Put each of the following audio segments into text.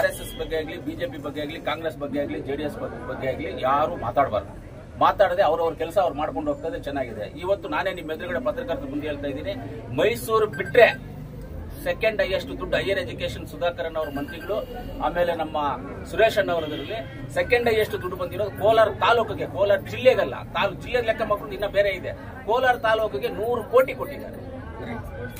RSS ಬಗ್ಗೆ ಆಗಲಿ, BJP ಬಗ್ಗೆ ಆಗಲಿ, ಕಾಂಗ್ರೆಸ್ ಬಗ್ಗೆ ಆಗಲಿ, ಜೆಡಿಎಸ್ ಬಗ್ಗೆ ಆಗಲಿ ಯಾರು ಮಾತಾಡಬಾರ್ದು. ಮಾತಾಡದೆ ಅವ್ರವ್ರ ಕೆಲಸ ಅವ್ರು ಮಾಡ್ಕೊಂಡು ಹೋಗ್ತದೆ. ಚೆನ್ನಾಗಿದೆ. ಇವತ್ತು ನಾನೇ ನಿಮ್ಮ ಎದುರುಗಡೆ ಪತ್ರಕರ್ತರ ಮುಂದೆ ಹೇಳ್ತಾ ಇದ್ದೀನಿ, ಮೈಸೂರು ಬಿಟ್ರೆ ಸೆಕೆಂಡ್ ಹೈಯೆಸ್ಟ್ ದುಡ್ಡು ಹೈಯರ್ ಎಜುಕೇಶನ್ ಸುಧಾಕರನ್ ಅವರ ಮಂತ್ರಿಗಳು, ಆಮೇಲೆ ನಮ್ಮ ಸುರೇಶ್ ಅಣ್ಣ ಅವರಲ್ಲಿ ಸೆಕೆಂಡ್ ಹೈಯೆಸ್ಟ್ ದುಡ್ಡು ಬಂದಿರೋದು ಕೋಲಾರ ತಾಲೂಕಿಗೆ, ಕೋಲಾರ ಜಿಲ್ಲೆಗಲ್ಲ. ಜಿಲ್ಲೆ ಲೆಕ್ಕ ಮಕ್ಕಳು ಇನ್ನ ಬೇರೆ ಇದೆ. ಕೋಲಾರ ತಾಲೂಕಿಗೆ 100 ಕೋಟಿ ಕೊಟ್ಟಿದ್ದಾರೆ.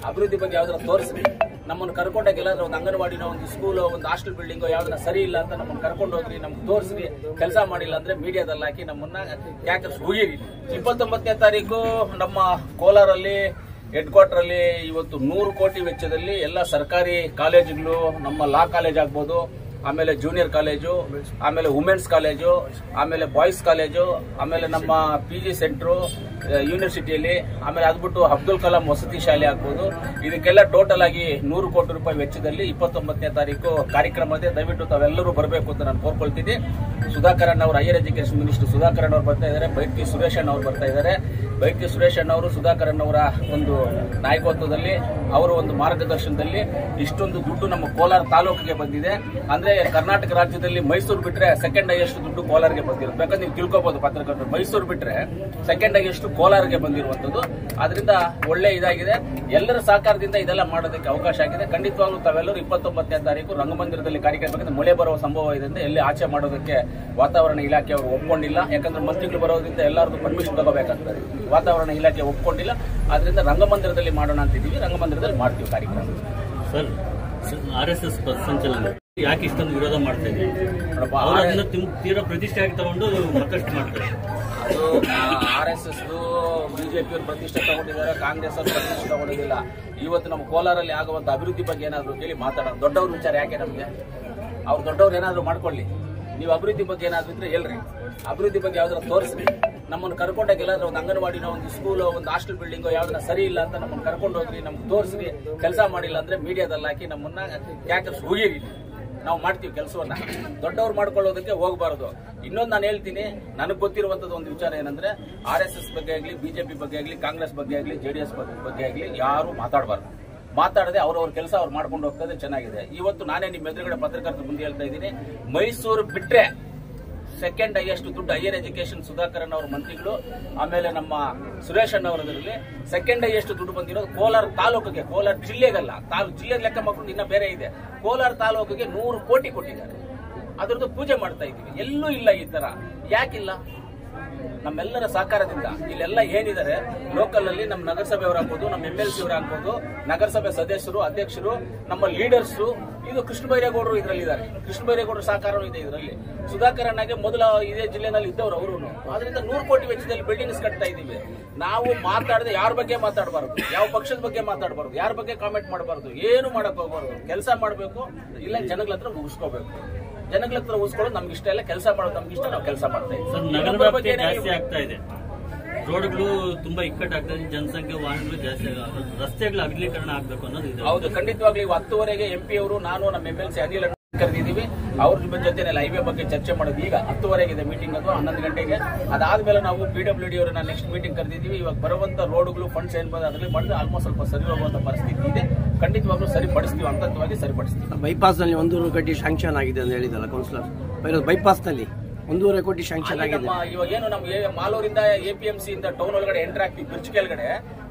ಅಭಿವೃದ್ಧಿ ಬಗ್ಗೆ ಯಾವ್ದಾರ ತೋರಿಸ್ರಿ. ನಮ್ಮನ್ನು ಕರ್ಕೊಂಡಾಗ ಎಲ್ಲಾದ್ರೂ ಒಂದು ಅಂಗನವಾಡಿನ, ಒಂದು ಸ್ಕೂಲ್, ಒಂದು ಹಾಸ್ಟೆಲ್ ಬಿಲ್ಡಿಂಗ್ ಯಾವ್ದಾರ ಸರಿ ಇಲ್ಲ ಅಂತ ನಮ್ಮನ್ನು ಕರ್ಕೊಂಡು ಹೋಗ್ರಿ, ನಮ್ಗೆ ತೋರಿಸ್ರಿ. ಕೆಲಸ ಮಾಡಿಲ್ಲ ಅಂದ್ರೆ ಮೀಡಿಯಾದಲ್ಲಿ ಹಾಕಿ ನಮ್ಮನ್ನ ಯಾಕರ್ಸ್ ಹೋಗಿರಿ. 29ನೇ ತಾರೀಕು ನಮ್ಮ ಕೋಲಾರಲ್ಲಿ ಹೆಡ್ ಕ್ವಾರ್ಟರ್ ಅಲ್ಲಿ ಇವತ್ತು 100 ಕೋಟಿ ವೆಚ್ಚದಲ್ಲಿ ಎಲ್ಲ ಸರ್ಕಾರಿ ಕಾಲೇಜುಗಳು, ನಮ್ಮ ಲಾ ಕಾಲೇಜ್ ಆಗ್ಬೋದು, ಆಮೇಲೆ ಜೂನಿಯರ್ ಕಾಲೇಜು, ಆಮೇಲೆ ವುಮೆನ್ಸ್ ಕಾಲೇಜು, ಆಮೇಲೆ ಬಾಯ್ಸ್ ಕಾಲೇಜು, ಆಮೇಲೆ ನಮ್ಮ PG ಸೆಂಟ್ರು ಯೂನಿವರ್ಸಿಟಿಯಲ್ಲಿ, ಆಮೇಲೆ ಅದ್ಬಿಟ್ಟು ಅಬ್ದುಲ್ ಕಲಾಂ ವಸತಿ ಶಾಲೆ ಆಗ್ಬೋದು. ಇದಕ್ಕೆಲ್ಲ ಟೋಟಲ್ ಆಗಿ 100 ಕೋಟಿ ರೂಪಾಯಿ ವೆಚ್ಚದಲ್ಲಿ 29ನೇ ತಾರೀಕು ಕಾರ್ಯಕ್ರಮ ಇದೆ. ದಯವಿಟ್ಟು ತಾವೆಲ್ಲರೂ ಬರಬೇಕು ಅಂತ ನಾನು ಕೋರ್ಕೊಳ್ತೀನಿ. ಸುಧಾಕರನ್ ಅವರು ಹೈಯರ್ ಎಜುಕೇಶನ್ ಮಿನಿಸ್ಟರ್ ಸುಧಾಕರನ್ ಅವರು ಬರ್ತಾ ಇದ್ದಾರೆ. ಬೈಟಿ ಸುರೇಶ್ ಅಣ್ಣ ಅವರು ಬರ್ತಾ ಇದ್ದಾರೆ. ಬೈಟಿ ಸುರೇಶ್ ಅಣ್ಣ ಅವರು ಸುಧಾಕರನ್ ಅವರ ಒಂದು ನಾಯಕತ್ವದಲ್ಲಿ, ಅವರ ಒಂದು ಮಾರ್ಗದರ್ಶನದಲ್ಲಿ ಇಷ್ಟೊಂದು ದುಡ್ಡು ನಮ್ಮ ಕೋಲಾರ ತಾಲೂಕಿಗೆ ಬಂದಿದೆ. ಅಂದ್ರೆ ಕರ್ನಾಟಕ ರಾಜ್ಯದಲ್ಲಿ ಮೈಸೂರು ಬಿಟ್ರೆ ಸೆಕೆಂಡ್ ಹೈಯೆಸ್ಟ್ ದುಡ್ಡು ಕೋಲಾರ್ಗೆ ಬಂದಿರೋದು. ಬೇಕಾದ್ರೆ ನೀವು ತಿಳ್ಕೋಬಹುದು ಪತ್ರಕರ್ತರು, ಮೈಸೂರು ಬಿಟ್ರೆ ಸೆಕೆಂಡ್ ಹೈಯೆಸ್ಟ್ ಕೋಲಾರ್ಗೆ ಬಂದಿರುವಂತದ್ದು. ಅದರಿಂದ ಒಳ್ಳೆ ಇದಾಗಿದೆ. ಎಲ್ಲರ ಸಹಕಾರದಿಂದ ಇದೆಲ್ಲ ಮಾಡೋದಕ್ಕೆ ಅವಕಾಶ ಆಗಿದೆ. ಖಂಡಿತವಾಗ್ಲೂ ತಾವೆಲ್ಲರೂ 29ನೇ ತಾರೀಕು ರಂಗಮಂದಿರದಲ್ಲಿ ಕಾರ್ಯಕ್ರಮ, ಮಳೆ ಬರುವ ಸಂಭವ ಇದೆ, ಎಲ್ಲಿ ಆಚೆ ಮಾಡೋದಕ್ಕೆ ವಾತಾವರಣ ಇಲಾಖೆ ಅವರು ಒಪ್ಕೊಂಡಿಲ್ಲ. ಯಾಕಂದ್ರೆ ಮಂತ್ರಿಗಳು ಬರೋದ್ರಿಂದ ಎಲ್ಲರಿಗೂ ಪರ್ಮಿಷನ್ ತಗೋಬೇಕಾಗ್ತದೆ. ವಾತಾವರಣ ಇಲಾಖೆ ಒಪ್ಕೊಂಡಿಲ್ಲ. ಆದ್ರಿಂದ ರಂಗಮಂದಿರದಲ್ಲಿ ಮಾಡೋಣ ಅಂತಿದ್ದೀವಿ. ರಂಗಮಂದಿರದಲ್ಲಿ ಮಾಡ್ತೀವಿ ಕಾರ್ಯಕ್ರಮ. ಸರ್, RSS ಸಂಚಲನ ಯಾಕೆ ಇಷ್ಟೊಂದು ವಿರೋಧ ಮಾಡ್ತಾ ಇದೆ? ತೀರಾ ಪ್ರತಿಷ್ಠೆ ಆಗಿ ತಗೊಂಡು ಮತ್ತಷ್ಟು ಮಾಡ್ತಾರೆ. ಅದು RSS ಬಿಜೆಪಿ ಪ್ರತಿಷ್ಠೆ ತಗೊಂಡಿದ್ದಾರೆ, ಕಾಂಗ್ರೆಸ್ ಅವರು ಪ್ರತಿಷ್ಠೆ ತಗೊಂಡಿಲ್ಲ. ಇವತ್ತು ನಮ್ಮ ಕೋಲಾರಲ್ಲಿ ಆಗುವಂತ ಅಭಿವೃದ್ಧಿ ಬಗ್ಗೆ ಏನಾದ್ರು ಕೇಳಿ ಮಾತಾಡೋಣ. ದೊಡ್ಡವ್ರ ವಿಚಾರ ಯಾಕೆ ನಮ್ಗೆ? ಅವ್ರು ದೊಡ್ಡವ್ರು ಏನಾದ್ರು ಮಾಡ್ಕೊಳ್ಳಿ. ನೀವು ಅಭಿವೃದ್ಧಿ ಬಗ್ಗೆ ಏನಾದ್ರು ಇದ್ರೆ ಹೇಳ್ರಿ. ಅಭಿವೃದ್ಧಿ ಬಗ್ಗೆ ಯಾವ್ದಾರ ತೋರಿಸ್ರಿ. ನಮ್ಮನ್ನು ಕರ್ಕೊಂಡಾಗ ಎಲ್ಲಾದ್ರೂ ಒಂದು ಅಂಗನವಾಡಿನ, ಒಂದು ಸ್ಕೂಲ್, ಒಂದು ಹಾಸ್ಟೆಲ್ ಬಿಲ್ಡಿಂಗ್ ಯಾವ್ದಾರ ಸರಿ ಇಲ್ಲ ಅಂತ ನಮ್ಮನ್ನು ಕರ್ಕೊಂಡು ಹೋಗ್ರಿ, ನಮ್ಗೆ ತೋರಿಸ್ರಿ. ಕೆಲಸ ಮಾಡಿಲ್ಲ ಅಂದ್ರೆ ಮೀಡಿಯಾದಲ್ಲಿ ಹಾಕಿ ನಮ್ಮನ್ನ ಯಾಕರ್ಸ್ ಹೋಗಿರಿ. ನಾವು ಮಾಡ್ತೀವಿ ಕೆಲಸವನ್ನ. ದೊಡ್ಡವ್ರು ಮಾಡ್ಕೊಳ್ಳೋದಕ್ಕೆ ಹೋಗಬಾರದು. ಇನ್ನೊಂದು ನಾನು ಹೇಳ್ತೀನಿ, ನನಗೆ ಗೊತ್ತಿರುವಂತದ್ದು ಒಂದು ವಿಚಾರ ಏನಂದ್ರೆ, RSS ಬಗ್ಗೆ ಆಗಲಿ, ಬಿಜೆಪಿ ಬಗ್ಗೆ ಆಗಲಿ, ಕಾಂಗ್ರೆಸ್ ಬಗ್ಗೆ ಆಗಲಿ, ಜೆಡಿಎಸ್ ಬಗ್ಗೆ ಆಗಲಿ ಯಾರು ಮಾತಾಡಬಾರ್ದು. ಮಾತಾಡದೆ ಅವ್ರವ್ರ ಕೆಲಸ ಅವ್ರು ಮಾಡ್ಕೊಂಡು ಹೋಗ್ತದೆ. ಚೆನ್ನಾಗಿದೆ. ಇವತ್ತು ನಾನೇ ನಿಮ್ಮ ಎದುರುಗಡೆ ಪತ್ರಕರ್ತರ ಮುಂದೆ ಹೇಳ್ತಾ ಇದ್ದೀನಿ, ಮೈಸೂರು ಬಿಟ್ರೆ ಸೆಕೆಂಡ್ ಹೈಯೆಸ್ಟ್ ದುಡ್ಡು ಹೈಯರ್ ಎಜುಕೇಶನ್ ಸುಧಾಕರನ್ ಅವರ ಮಂತ್ರಿಗಳು, ಆಮೇಲೆ ನಮ್ಮ ಸುರೇಶ್ ಅಣ್ಣ ಅವರಲ್ಲಿ ಸೆಕೆಂಡ್ ಹೈಯೆಸ್ಟ್ ದುಡ್ಡು ಬಂದಿರೋದು ಕೋಲಾರ ತಾಲೂಕಿಗೆ, ಕೋಲಾರ ಜಿಲ್ಲೆಗಲ್ಲ. ಜಿಲ್ಲೆ ಲೆಕ್ಕ ಮಕ್ಕಳು ಇನ್ನ ಬೇರೆ ಇದೆ. ಕೋಲಾರ ತಾಲೂಕಿಗೆ 100 ಕೋಟಿ ಕೊಟ್ಟಿದ್ದಾರೆ. ಅದರದ್ದು ಪೂಜೆ ಮಾಡ್ತಾ ಇದ್ದೀವಿ. ಎಲ್ಲೂ ಇಲ್ಲ ಈ ತರ. ಯಾಕಿಲ್ಲ? ನಮ್ಮೆಲ್ಲರ ಸಹಕಾರದಿಂದ ಇಲ್ಲೆಲ್ಲ ಏನಿದ್ದಾರೆ ಲೋಕಲ್ ಅಲ್ಲಿ ನಮ್ಮ ನಗರಸಭೆಯವರಾಗ್ಬೋದು, ನಮ್ಮ MLC ಅವರಾಗ್ಬೋದು, ನಗರಸಭೆ ಸದಸ್ಯರು, ಅಧ್ಯಕ್ಷರು, ನಮ್ಮ ಲೀಡರ್ಸ್, ಇದು ಕೃಷ್ಣ ಬೈರೇಗೌಡರು ಇದರಲ್ಲಿದ್ದಾರೆ. ಕೃಷ್ಣ ಬೈರೇಗೌಡರ ಸಹಕಾರವೂ ಇದೆ ಇದರಲ್ಲಿ. ಸುಧಾಕರನ್ಗೆ ಮೊದಲ ಇದೇ ಜಿಲ್ಲೆನಲ್ಲಿ ಇದ್ದವರು ಅವರು. ಅದರಿಂದ 100 ಕೋಟಿ ವೆಚ್ಚದಲ್ಲಿ ಬಿಲ್ಡಿಂಗ್ಸ್ ಕಟ್ತಾ ಇದ್ದೀವಿ. ನಾವು ಮಾತಾಡದೆ ಯಾರ ಬಗ್ಗೆ ಮಾತಾಡಬಾರದು, ಯಾವ ಪಕ್ಷದ ಬಗ್ಗೆ ಮಾತಾಡಬಾರದು, ಯಾರ ಬಗ್ಗೆ ಕಾಮೆಂಟ್ ಮಾಡಬಾರದು, ಏನು ಮಾಡಕ್ ಹೋಗಬಾರದು. ಕೆಲಸ ಮಾಡಬೇಕು, ಇಲ್ಲ ಜನಗಳ ಹತ್ರ ಮುಗಿಸ್ಕೋಬೇಕು. ಜನಗಳ ಹತ್ರ ಉಳಿಸ್ಕೊಳ್ಳೋದು ನಮ್ಗೆ ಇಷ್ಟ ಇಲ್ಲ. ಕೆಲಸ ಮಾಡೋದು ನಮ್ಗೆ ಇಷ್ಟ, ನಾವು ಕೆಲಸ ಮಾಡ್ತಾ ಇದ್ದೀವಿ. ನಗರ ಬಗ್ಗೆ ಜಾಸ್ತಿ ಆಗ್ತಾ ಇದೆ, ರೋಡ್ಗಳು ತುಂಬಾ ಇಕ್ಕಟ್ಟಾಗ್ತಾ ಇದೆ, ಜನಸಂಖ್ಯೆ, ವಾಹನಗಳು ಜಾಸ್ತಿ, ರಸ್ತೆಗಳ ಅಗಲೀಕರಣ ಆಗ್ಬೇಕು ಅನ್ನೋದು ಇದೆ. ಹೌದು, ಖಂಡಿತವಾಗ್ಲೂ 10ವರೆಗೆ MP ಅವರು, ನಾನು, ನಮ್ಮ MLC ಅನಿಲ್ ಕರೆದಿದ್ದೀವಿ. ಅವ್ರ ಜೊತೆ ಹೈವೇ ಬಗ್ಗೆ ಚರ್ಚೆ ಮಾಡೋದು. ಈಗ 10ವರೆಗಿದೆ ಮೀಟಿಂಗ್, ಅದು 11 ಗಂಟೆಗೆ. ಅದಾದ್ಮೇಲೆ ನಾವು PWD ಅವರನ್ನ ನೆಕ್ಸ್ಟ್ ಮೀಟಿಂಗ್ ಕರೆದಿದ್ದೀವಿ. ಇವಾಗ ಬರುವಂತ ರೋಡ್ಗಳು ಫಂಡ್ಸ್ ಏನ್ ಬಂದ ಅದರಲ್ಲಿ ಮಾಡಿದ್ರೆ ಆಲ್ಮೋಸ್ಟ್ ಸ್ವಲ್ಪ ಸರಿ ಹೋಗುವಂತ ಪರಿಸ್ಥಿತಿ ಇದೆ. ಖಂಡಿತವಾಗ್ಲೂ ಸರಿಪಡಿಸ್ತೀವಿ, ಹಂತವಾಗಿ ಸರಿಪಡಿಸ್ತೀವಿ. ಬೈಪಾಸ್ ನಲ್ಲಿ 1.5 ಕೋಟಿ ಶಾಂಕ್ಷನ್ ಆಗಿದೆ ಅಂತ ಹೇಳಿದಲ್ಲ ಕೌನ್ಸಿಲರ್. ಬೈಪಾಸ್ ನಲ್ಲಿ 1.5 ಕೋಟಿ ಶಾಂಕ್ಷನ್ ಆಗಿದೆ. ಇವಾಗ ಏನು ನಮ್ಗೆ ಮಾಲೂರಿಂದ APMC ಇಂದ ಟೌನ್ ಒಳಗಡೆ ಎಂಟರ್ ಆಗ್ತೀವಿ, ಬ್ರಿಡ್ಜ್ ಕೆಳಗಡೆ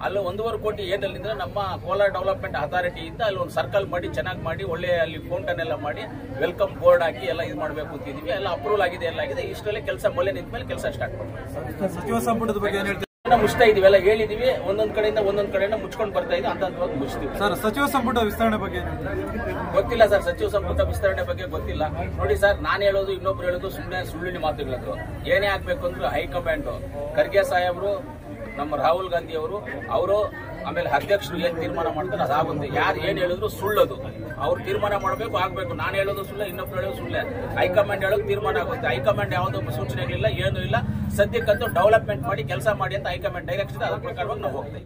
ಅಲ್ಲಿ 1.5 ಕೋಟಿ ಏನಿಲ್ಲ. ನಮ್ಮ ಕೋಲಾರ ಡೆವಲಪ್ಮೆಂಟ್ ಅಥಾರಿಟಿ ಇಂದ ಅಲ್ಲಿ ಒಂದು ಸರ್ಕಲ್ ಮಾಡಿ, ಚೆನ್ನಾಗಿ ಮಾಡಿ, ಒಳ್ಳೆ ಅಲ್ಲಿ ಫೌಂಟನ್ ಎಲ್ಲ ಮಾಡಿ, ವೆಲ್ಕಮ್ ಬೋರ್ಡ್ ಹಾಕಿ ಎಲ್ಲ ಇದು ಮಾಡಬೇಕು ಅಂತಿದೀವಿ. ಎಲ್ಲ ಅಪ್ರೂವಲ್ ಆಗಿದೆ, ಎಲ್ಲ ಆಗಿದೆ. ಇಷ್ಟರಲ್ಲೇ ಕೆಲಸ ಮಳೆ ನಿಂತ ಮೇಲೆ ಕೆಲಸ ಸ್ಟಾರ್ಟ್ ಮಾಡ್ತೀವಿ. ಸಚಿವ ಸಂಪುಟದ ಬಗ್ಗೆ ಏನ್ ಹೇಳ್ತೀವಿ? ಮುಚ್ತಾ ಇದೀವಿ, ಎಲ್ಲ ಹೇಳಿದೀವಿ. ಒಂದೊಂದ್ ಕಡೆಯಿಂದ ಮುಚ್ಕೊಂಡು ಬರ್ತಾ ಇದೆ. ಹಂತವಾಗಿ ಮುಚ್ತೀವಿ. ಸರ್, ಸಚಿವ ಸಂಪುಟ ವಿಸ್ತರಣೆ ಬಗ್ಗೆ ಗೊತ್ತಿಲ್ಲ ಸರ್. ಸಚಿವ ಸಂಪುಟ ವಿಸ್ತರಣೆ ಬಗ್ಗೆ ಗೊತ್ತಿಲ್ಲ. ನೋಡಿ ಸರ್, ನಾನು ಹೇಳೋದು, ಇನ್ನೊಬ್ರು ಹೇಳೋದು ಸುಮ್ಮನೆ ಸುಳ್ಳಿನ ಮಾತುಗಳದು. ಏನೇ ಆಗ್ಬೇಕು ಅಂದ್ರೆ ಹೈಕಮಾಂಡ್, ಖರ್ಗೆ ಸಾಹೇಬ್ರು, ನಮ್ಮ ರಾಹುಲ್ ಗಾಂಧಿ ಅವರು ಆಮೇಲೆ ಅಧ್ಯಕ್ಷರು ಏನ್ ತೀರ್ಮಾನ ಮಾಡ್ತಾರೆ ಅದಾಗುತ್ತೆ. ಯಾರು ಏನ್ ಹೇಳಿದ್ರು ಸುಳ್ಳದು. ಅವ್ರು ತೀರ್ಮಾನ ಮಾಡಬೇಕು, ಆಗ್ಬೇಕು. ನಾನು ಹೇಳೋದು ಸುಳ್ಳೆ, ಇನ್ನೊಬ್ರು ಹೇಳೋದು ಸುಳ್ಳೆ. ಹೈಕಮಾಂಡ್ ಹೇಳೋದು ತೀರ್ಮಾನ ಆಗುತ್ತೆ. ಹೈಕಮಾಂಡ್ ಯಾವುದೋ ಸೂಚನೆಗಳಿಲ್ಲ, ಏನೂ ಇಲ್ಲ. ಸದ್ಯಕ್ಕಂತೂ ಡೆವಲಪ್ಮೆಂಟ್ ಮಾಡಿ ಕೆಲಸ ಮಾಡಿ ಅಂತ ಹೈಕಮಾಂಡ್ ಡೈರೆಕ್ಷನ್, ಅದ್ರ ಪ್ರಕಾರವಾಗಿ ನಾವು ಹೋಗ್ತೇವೆ.